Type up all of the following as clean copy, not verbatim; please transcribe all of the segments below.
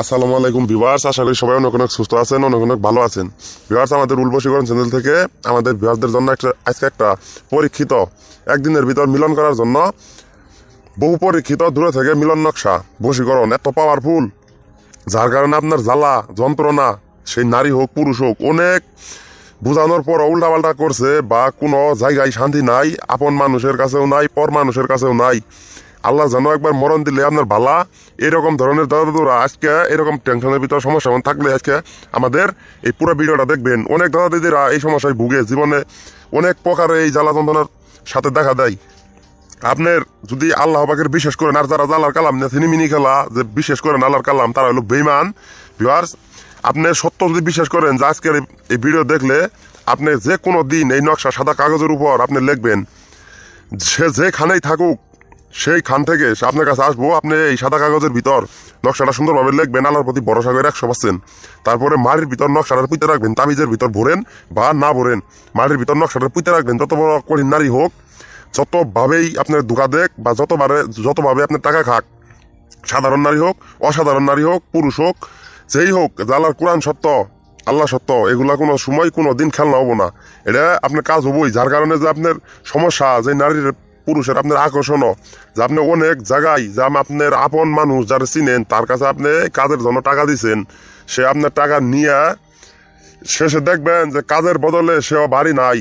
আসসালামু আলাইকুম ভিউয়ার্স, আশা করি সবাই অনেক অনেক সুস্থ আছেন, অনেক অনেক ভালো আছেন। ভিউয়ার্স, আমাদের উর্বশীকরণ চ্যানেল থেকে আমাদের ভিউয়ারদের জন্য আজকে একটা পরীক্ষিত একদিনের ভিতর মিলন করার জন্য বহু পরীক্ষিত দূরে থেকে মিলন নকশা বশীকরণ এত পাওয়ারফুল, যার কারণে আপনার জ্বালা যন্ত্রণা, সেই নারী হোক পুরুষ হোক, অনেক বুঝানোর পর উল্টাপাল্টা করছে বা কোনো জায়গায় শান্তি নাই, আপন মানুষের কাছেও নাই, পর মানুষের কাছেও নাই। আল্লাহ যেন একবার মরণ দিলে আপনার ভালা। এরকম ধরনের দাদাদুরা আজকে এরকম টেনশনের ভিতর সমস্যা থাকলে আজকে আমাদের এই পুরো ভিডিওটা দেখবেন। অনেক দাদা দিদিরা এই সমস্যায় ভুগে জীবনে অনেক প্রকার এই জ্বালা যন্ত্রণার সাথে দেখা দেয়। আপনার যদি আল্লাহ পাকের বিশেষ করেন, আর যারা আল্লাহর কালাম নিয়ে সিনিমিনি খেলা যে বিশেষ করেন আল্লাহর কালাম, তারা হলো বেঈমান। ভিউয়ার্স, আপনি সত্য যদি বিশ্বাস করেন যে আজকের এই ভিডিও দেখলে আপনি যে কোনো দিন এই নকশা সাদা কাগজের উপর আপনি লিখবেন, সে যেখানেই থাকুক সেই খান থেকে আপনার কাছে আসবো, আপনি এই সাদা কাগজের ভিতর নকশাটা সুন্দরভাবে লিখবেন, আল্লাহর প্রতি ভরসা করে 100%। তারপরে মাটির ভিতর নকশাটা পুঁতে রাখবেন, তাবিজের ভিতর ভরেন বা না ভরেন, মাটির ভিতর নকশাটা পুঁতে রাখবেন। যত বড় কঠিন নারী হোক, যতভাবেই আপনার ধোকা দেখ বা যতভাবে আপনার টাকা খাক, সাধারণ নারী হোক, অসাধারণ নারী হোক, পুরুষ হোক, যেই হোক, আল্লাহর কোরআন সত্য, আল্লাহ সত্য, এগুলা কোনো সময় কোনো দিন খেলনা হবো না। এটা আপনার কাজ হবই। যার কারণে যে আপনার সমস্যা, যে নারীর পুরুষের আপনার আকর্ষণ, যে আপনি অনেক জায়গায় যে আপনার আপন মানুষ যারা চিনেন তার কাছে আপনি কাজের জন্য টাকা দিচ্ছেন, সে আপনার টাকা নিয়ে শেষে দেখবেন যে কাজের বদলে সেও বাড়ি নাই,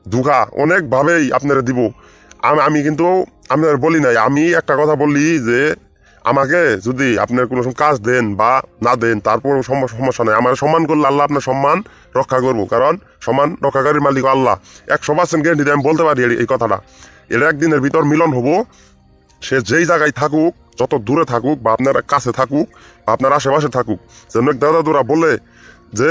ধোঁকা অনেকভাবেই আপনারা দিব। আমি কিন্তু আপনার বলি নাই, আমি একটা কথা বললি যে আমাকে যদি আপনার কোনো কাজ দেন বা না দেন, তারপর সমস্যা নেই, আমার সম্মান করলে আল্লাহ আপনার সম্মান রক্ষা করবো, কারণ সম্মান রক্ষাকারীর মালিক আল্লাহ। 100% গ্যারান্টি দিয়ে আমি বলতে পারি এই কথাটা। এর একদিনের ভিতর মিলন হবো। সে যেই জায়গায় থাকুক, যত দূরে থাকুক বা আপনার কাছে থাকুক বা আপনার আশেপাশে থাকুক, যেন দাদাদুরা বলে যে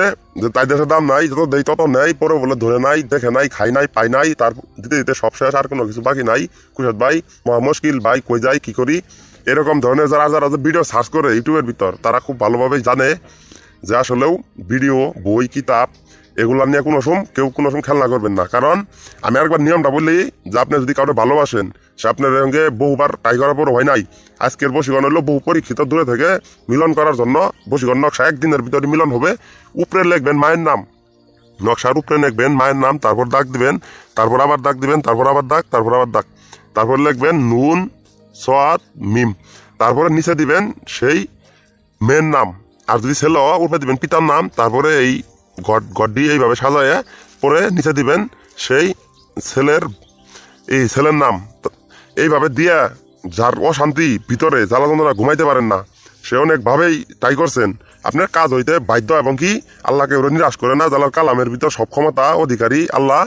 তাই দেশের দাম নাই, যত দেই তত নেই, পরে বলে ধরে নাই, দেখে নাই, খাই নাই, পাই নাই, তার দিতে দিতে সব শেষ, আর কোনো কিছু বাকি নাই। কুশাদ ভাই, মহা মুশকিল ভাই, কই যাই কি করি, এরকম ধরনের যারা যারা ভিডিও সার্চ করে ইউটিউবের ভিতর, তারা খুব ভালোভাবেই জানে যে আসলেও ভিডিও, বই, কিতাব এগুলা নিয়ে কেউ কোনো খেলনা করবেন না। কারণ আমি একবার নিয়মটা বললি যে আপনি যদি কাউকে ভালোবাসেন, সে আপনার সঙ্গে বহুবার ট্রাই করার পর হয় নাই। আজকের বশীকরণ হলো বহু পরীক্ষিত দূরে থেকে মিলন করার জন্য বশীকরণ নকশা একদিনের ভিতরে মিলন হবে। উপরে লিখবেন মায়ের নাম, নকশার উপরে লিখবেন মায়ের নাম, তারপর দাগ দিবেন, তারপর আবার দাগ দিবেন, তারপর আবার দাগ, তারপর আবার দাগ, তারপর লিখবেন নুন সাদ মিম, তারপরে নিচে দিবেন সেই মেয়ের নাম, আর যদি ছেলে উপরে দিবেন পিতার নাম, তারপরে এই গড্ডি এইভাবে সাজায় পরে নিচে দিবেন সেই ছেলের নাম। এইভাবে দিয়া যার অশান্তি ভিতরে জ্বালা যন্ত্রণা ঘুমাইতে পারেন না, সে অনেকভাবেই ট্রাই করছেন, আপনার কাজ হইতে বাধ্য। এবং কি আল্লাহকে ওরা নিরাশ করে না, জ্বালার কালামের ভিতর সব ক্ষমতা অধিকারী আল্লাহ।